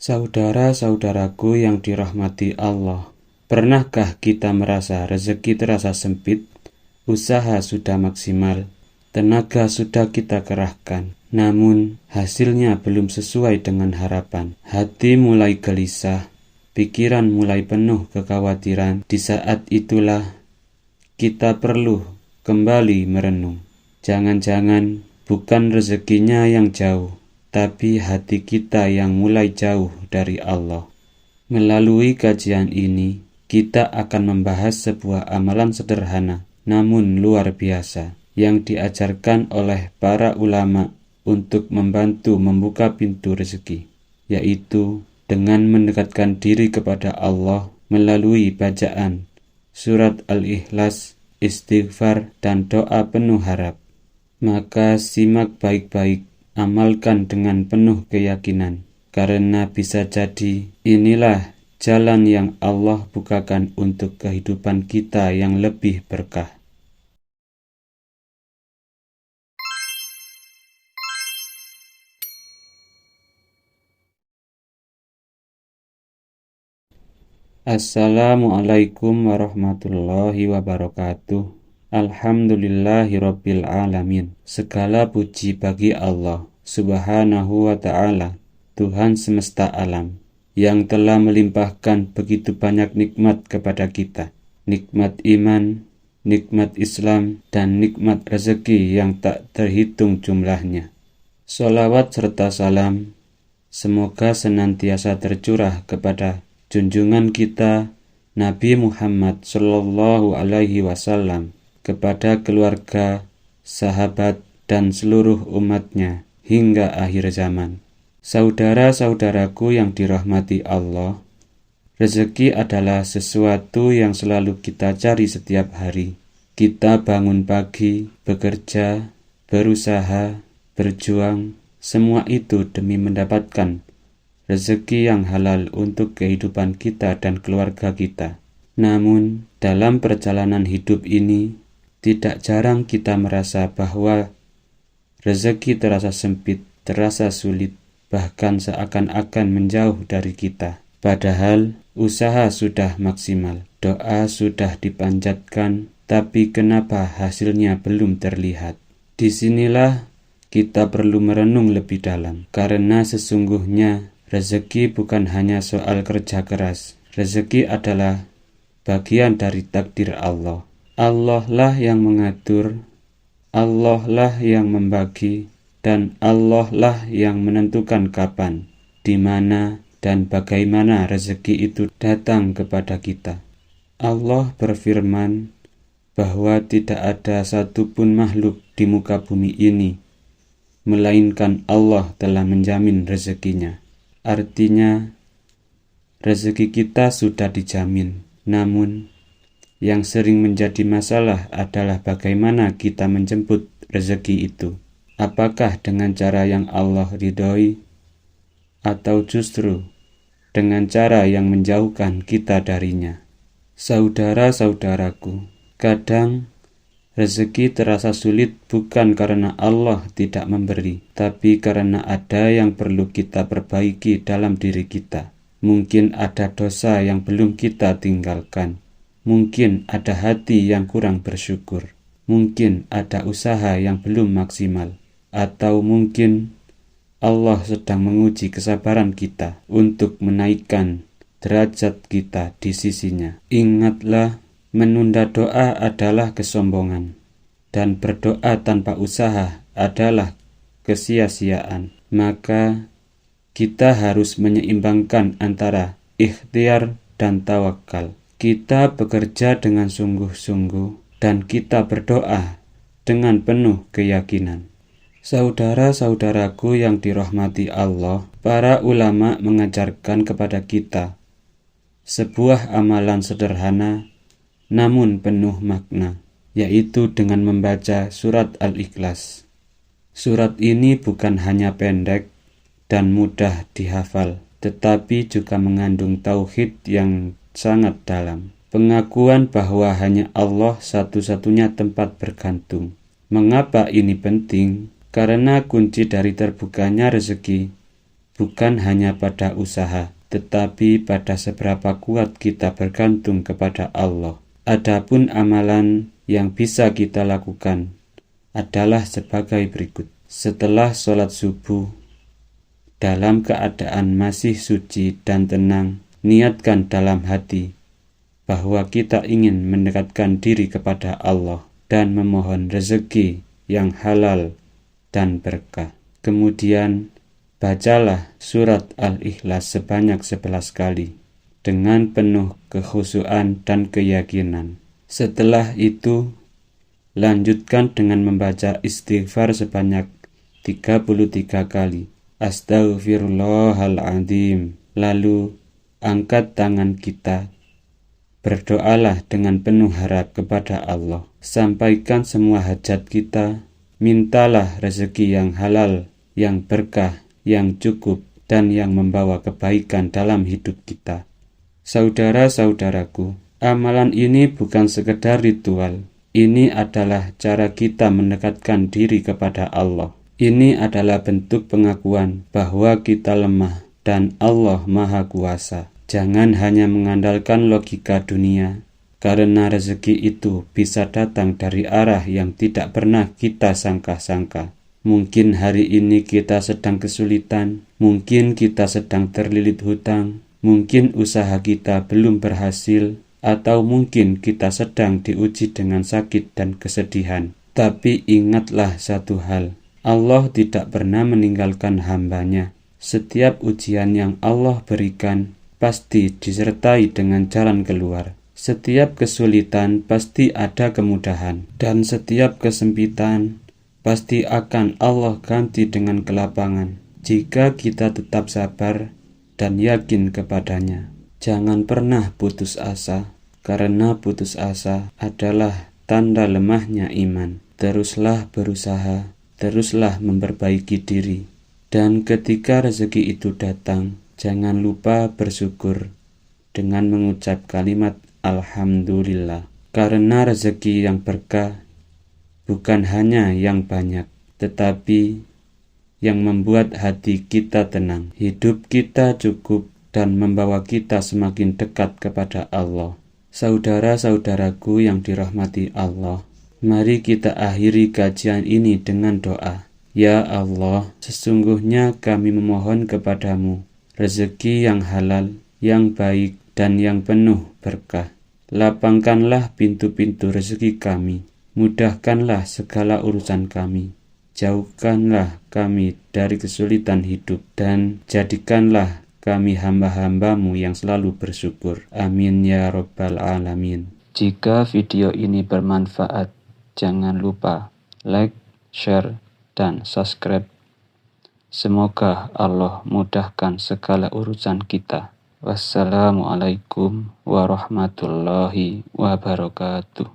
Saudara-saudaraku yang dirahmati Allah, pernahkah kita merasa rezeki terasa sempit, usaha sudah maksimal, tenaga sudah kita kerahkan, namun hasilnya belum sesuai dengan harapan? Hati mulai gelisah, pikiran mulai penuh kekhawatiran. Di saat itulah kita perlu kembali merenung. Jangan-jangan bukan rezekinya yang jauh, tapi hati kita yang mulai jauh dari Allah. Melalui kajian ini, kita akan membahas sebuah amalan sederhana, namun luar biasa, yang diajarkan oleh para ulama untuk membantu membuka pintu rezeki, yaitu dengan mendekatkan diri kepada Allah melalui bacaan surat Al-Ikhlas, istighfar, dan doa penuh harap. Maka simak baik-baik, amalkan dengan penuh keyakinan, karena bisa jadi inilah jalan yang Allah bukakan untuk kehidupan kita yang lebih berkah. Assalamualaikum warahmatullahi wabarakatuh. Alhamdulillahirabbil alamin. Segala puji bagi Allah Subhanahu wa ta'ala, Tuhan semesta alam, yang telah melimpahkan begitu banyak nikmat kepada kita. Nikmat iman, nikmat Islam, dan nikmat rezeki yang tak terhitung jumlahnya. Sholawat serta salam semoga senantiasa tercurah kepada junjungan kita Nabi Muhammad Sallallahu Alaihi Wasallam, kepada keluarga, sahabat, dan seluruh umatnya hingga akhir zaman. Saudara-saudaraku yang dirahmati Allah, rezeki adalah sesuatu yang selalu kita cari setiap hari. Kita bangun pagi, bekerja, berusaha, berjuang, semua itu demi mendapatkan rezeki yang halal untuk kehidupan kita dan keluarga kita. Namun, dalam perjalanan hidup ini, tidak jarang kita merasa bahwa rezeki terasa sempit, terasa sulit, bahkan seakan-akan menjauh dari kita. Padahal, usaha sudah maksimal, doa sudah dipanjatkan, tapi kenapa hasilnya belum terlihat? Disinilah kita perlu merenung lebih dalam, karena sesungguhnya rezeki bukan hanya soal kerja keras. Rezeki adalah bagian dari takdir Allah. Allah lah yang mengatur, Allah lah yang membagi, dan Allah lah yang menentukan kapan, di mana, dan bagaimana rezeki itu datang kepada kita. Allah berfirman bahwa tidak ada satupun makhluk di muka bumi ini, melainkan Allah telah menjamin rezekinya. Artinya, rezeki kita sudah dijamin. Namun, yang sering menjadi masalah adalah bagaimana kita menjemput rezeki itu. Apakah dengan cara yang Allah ridhoi, atau justru dengan cara yang menjauhkan kita darinya? Saudara-saudaraku, kadang rezeki terasa sulit bukan karena Allah tidak memberi, tapi karena ada yang perlu kita perbaiki dalam diri kita. Mungkin ada dosa yang belum kita tinggalkan. Mungkin ada hati yang kurang bersyukur. Mungkin ada usaha yang belum maksimal. Atau mungkin Allah sedang menguji kesabaran kita untuk menaikkan derajat kita di sisinya. Ingatlah, menunda doa adalah kesombongan, dan berdoa tanpa usaha adalah kesia-siaan. Maka kita harus menyeimbangkan antara ikhtiar dan tawakal. Kita bekerja dengan sungguh-sungguh, dan kita berdoa dengan penuh keyakinan. Saudara-saudaraku yang dirahmati Allah, para ulama mengajarkan kepada kita sebuah amalan sederhana namun penuh makna, yaitu dengan membaca surat Al-Ikhlas. Surat ini bukan hanya pendek dan mudah dihafal, tetapi juga mengandung tauhid yang sangat dalam. Pengakuan bahwa hanya Allah satu-satunya tempat bergantung. Mengapa ini penting? Karena kunci dari terbukanya rezeki bukan hanya pada usaha, tetapi pada seberapa kuat kita bergantung kepada Allah. Adapun amalan yang bisa kita lakukan adalah sebagai berikut. Setelah sholat subuh, dalam keadaan masih suci dan tenang, niatkan dalam hati bahwa kita ingin mendekatkan diri kepada Allah dan memohon rezeki yang halal dan berkah. Kemudian bacalah surat Al-Ikhlas sebanyak 11 kali dengan penuh kekhusyuan dan keyakinan. Setelah itu, lanjutkan dengan membaca istighfar sebanyak 33 kali. Astaghfirullahaladzim. Lalu angkat tangan kita. Berdoalah dengan penuh harap kepada Allah. Sampaikan semua hajat kita. Mintalah rezeki yang halal, yang berkah, yang cukup, dan yang membawa kebaikan dalam hidup kita. Saudara-saudaraku, amalan ini bukan sekedar ritual. Ini adalah cara kita mendekatkan diri kepada Allah. Ini adalah bentuk pengakuan bahwa kita lemah dan Allah Maha Kuasa. Jangan hanya mengandalkan logika dunia, karena rezeki itu bisa datang dari arah yang tidak pernah kita sangka-sangka. Mungkin hari ini kita sedang kesulitan, mungkin kita sedang terlilit hutang, mungkin usaha kita belum berhasil, atau mungkin kita sedang diuji dengan sakit dan kesedihan. Tapi ingatlah satu hal, Allah tidak pernah meninggalkan hamba-Nya. Setiap ujian yang Allah berikan pasti disertai dengan jalan keluar. Setiap kesulitan pasti ada kemudahan, dan setiap kesempitan pasti akan Allah ganti dengan kelapangan jika kita tetap sabar dan yakin kepadanya. Jangan pernah putus asa, karena putus asa adalah tanda lemahnya iman. Teruslah berusaha, teruslah memperbaiki diri. Dan ketika rezeki itu datang, jangan lupa bersyukur dengan mengucap kalimat Alhamdulillah. Karena rezeki yang berkah bukan hanya yang banyak, tetapi yang membuat hati kita tenang, hidup kita cukup, dan membawa kita semakin dekat kepada Allah. Saudara-saudaraku yang dirahmati Allah, mari kita akhiri kajian ini dengan doa. Ya Allah, sesungguhnya kami memohon kepadamu rezeki yang halal, yang baik, dan yang penuh berkah. Lapangkanlah pintu-pintu rezeki kami, mudahkanlah segala urusan kami, jauhkanlah kami dari kesulitan hidup, dan jadikanlah kami hamba-hamba-Mu yang selalu bersyukur. Amin ya Rabbal Alamin. Jika video ini bermanfaat, jangan lupa like, share, dan subscribe. Semoga Allah mudahkan segala urusan kita. Wassalamualaikum warahmatullahi wabarakatuh.